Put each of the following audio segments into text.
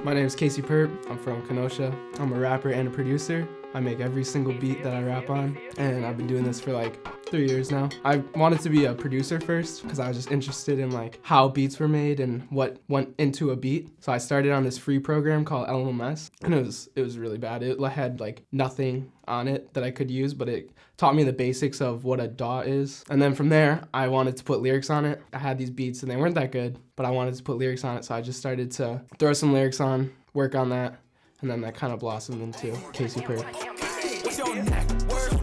My name is KC Purp. I'm from Kenosha. I'm a rapper and a producer. I make every single beat that I rap on, and I've been doing this for like 3 years now. I wanted to be a producer first because I was just interested in like how beats were made and what went into a beat. So I started on this free program called LMS, and it was really bad. It had like nothing on it that I could use, but it taught me the basics of what a DAW is. And then from there, I wanted to put lyrics on it. I had these beats and they weren't that good, but I wanted to put lyrics on it, so I just started to throw some lyrics on, work on that, and then that kind of blossomed into KC Purp. What's your net worth?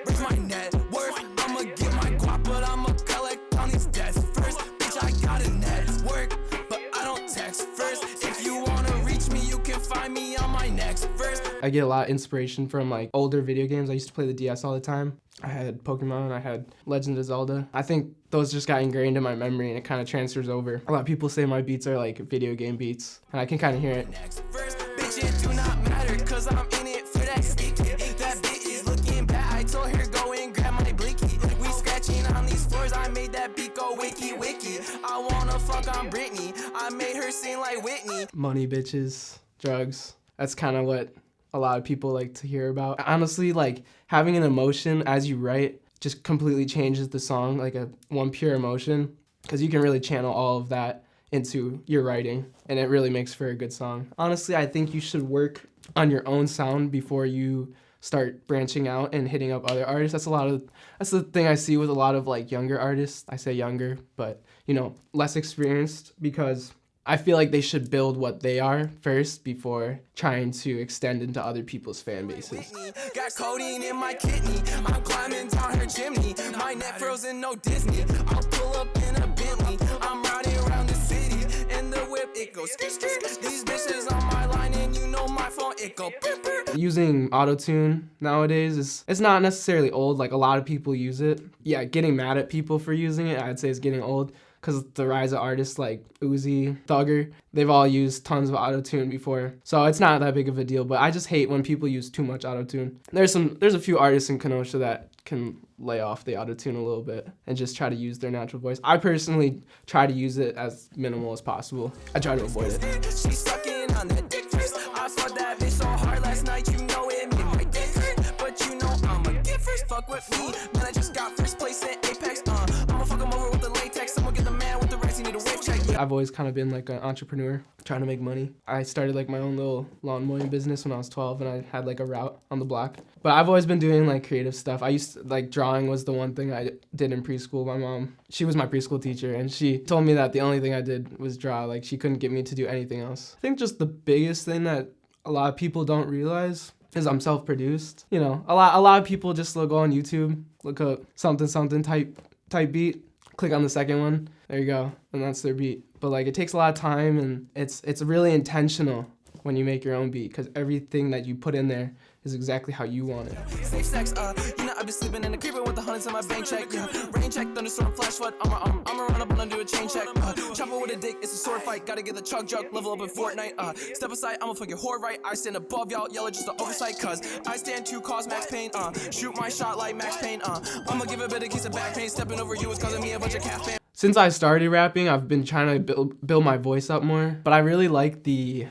Where's my net worth? I'ma get my guap, but I'ma collect on these debts first. Bitch, I got a network, but I don't text first. If you wanna reach me, you can find me on my next verse. I get a lot of inspiration from like older video games. I used to play the DS all the time. I had Pokemon, I had Legend of Zelda. I think those just got ingrained in my memory and it kind of transfers over. A lot of people say my beats are like video game beats, and I can kind of hear it. Next verse, bitch, it do not matter, cause I'm in it for that sticky. That bitch is looking bad, I told her go and grab my blinky. We scratching on these floors, I made that beat go wiki wiki. I wanna fuck on Britney, I made her sing like Whitney. Money, bitches, drugs. That's kind of what a lot of people like to hear about. Honestly, like having an emotion as you write just completely changes the song, like one pure emotion, because you can really channel all of that into your writing, and it really makes for a good song. Honestly, I think you should work on your own sound before you start branching out and hitting up other artists. That's the thing I see with a lot of like younger artists. I say younger, but you know, less experienced, because I feel like they should build what they are first before trying to extend into other people's fan bases. Got codeine in my kidney, I'm climbing down her chimney. My net frozen, no Disney. I'll pull up in a Bentley. I'm riding around the city, and the whip, it goes skr skr. These bitches on my line, and you know my phone, it go burp burp. Using autotune nowadays it's not necessarily old. Like a lot of people use it. Yeah, getting mad at people for using it, I'd say, is getting old. Because the rise of artists like Uzi, Thugger, they've all used tons of autotune before. So it's not that big of a deal, but I just hate when people use too much autotune. There's a few artists in Kenosha that can lay off the autotune a little bit and just try to use their natural voice. I personally try to use it as minimal as possible. I try to avoid it. She's sucking on that dick first. I fought that bitch so hard last night, you know it made my dick hurt. But you know I'ma get first, fuck with me. Man, I just got first place in Apex. I'ma fuck him over with the latex. Someone get the man with the rights, he need a wave check. I've always kind of been like an entrepreneur, trying to make money. I started like my own little lawn mowing business when I was 12, and I had like a route on the block. But I've always been doing like creative stuff. I used to, like, drawing was the one thing I did in preschool. My mom, she was my preschool teacher, and she told me that the only thing I did was draw. Like, she couldn't get me to do anything else. I think just the biggest thing that a lot of people don't realize is I'm self-produced. You know, a lot of people just go on YouTube, look up something type beat, click on the second one, there you go, and that's their beat. But like, it takes a lot of time, and it's really intentional when you make your own beat, because everything that you put in there is exactly how you want it. Safe sex, you know I be sleeping in the creeper with the hundreds in my bank check. Yeah. Rain check, thunderstorm, flash flood. I'ma run up and do a chain check. Chopper with a dick, it's a sword fight. Gotta get the chug jug, level up in Fortnite. Step aside, I'ma fuck your whore right. I stand above y'all, yellow just the oversight, cause I stand to cause max pain. Shoot my shot like Max Payne. I'ma give a bit of case of back pain. Stepping over you is causing me a bunch of calf pain. Since I started rapping, I've been trying to build my voice up more, but I really like the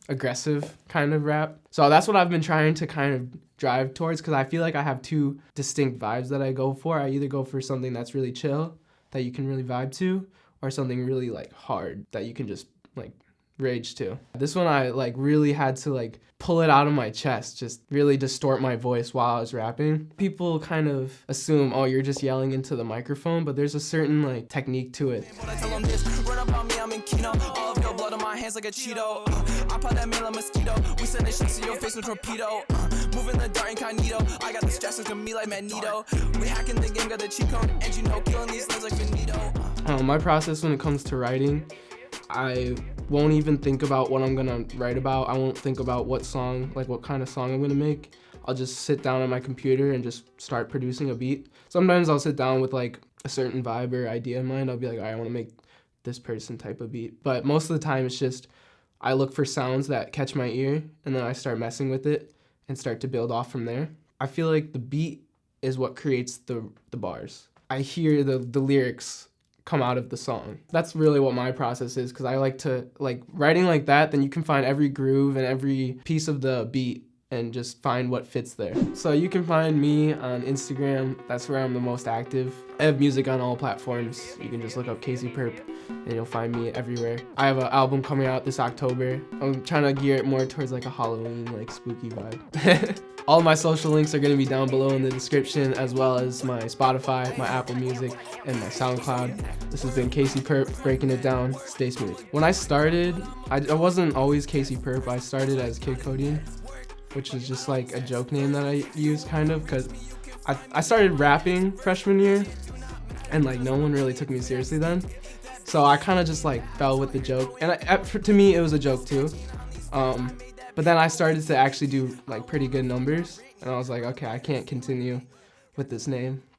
aggressive kind of rap. So that's what I've been trying to kind of drive towards, because I feel like I have two distinct vibes that I go for. I either go for something that's really chill, that you can really vibe to, or something really like hard that you can just like rage to. This one I like really had to like pull it out of my chest, just really distort my voice while I was rapping. People kind of assume, oh, you're just yelling into the microphone, but there's a certain like technique to it. I tell them this, run up on me, I'm in Kino. All of your blood on my hands like a Cheeto. I pop that man like mosquito. We send that shit to your face with torpedo. Moving the dart incognito. I got the stress to me like Magneto. We hacking the game, got the cheat code, and you know killing these things like Finito. My process when it comes to writing, I won't even think about what I'm gonna write about. I won't think about what kind of song I'm gonna make. I'll just sit down on my computer and just start producing a beat. Sometimes I'll sit down with like a certain vibe or idea in mind. I'll be like, all right, I wanna make this person type of beat. But most of the time it's just, I look for sounds that catch my ear, and then I start messing with it and start to build off from there. I feel like the beat is what creates the bars. I hear the lyrics come out of the song. That's really what my process is, because I like to, like, writing like that, then you can find every groove and every piece of the beat and just find what fits there. So you can find me on Instagram. That's where I'm the most active. I have music on all platforms. You can just look up KC Purp and you'll find me everywhere. I have an album coming out this October. I'm trying to gear it more towards like a Halloween, like spooky vibe. All of my social links are gonna be down below in the description, as well as my Spotify, my Apple Music, and my SoundCloud. This has been KC Purp, breaking it down. Stay smooth. When I started, I wasn't always KC Purp. I started as Kid Codeine, which is just like a joke name that I use kind of, because I started rapping freshman year and like no one really took me seriously then. So I kind of just like fell with the joke, and to me it was a joke too. But then I started to actually do like pretty good numbers, and I was like, okay, I can't continue with this name.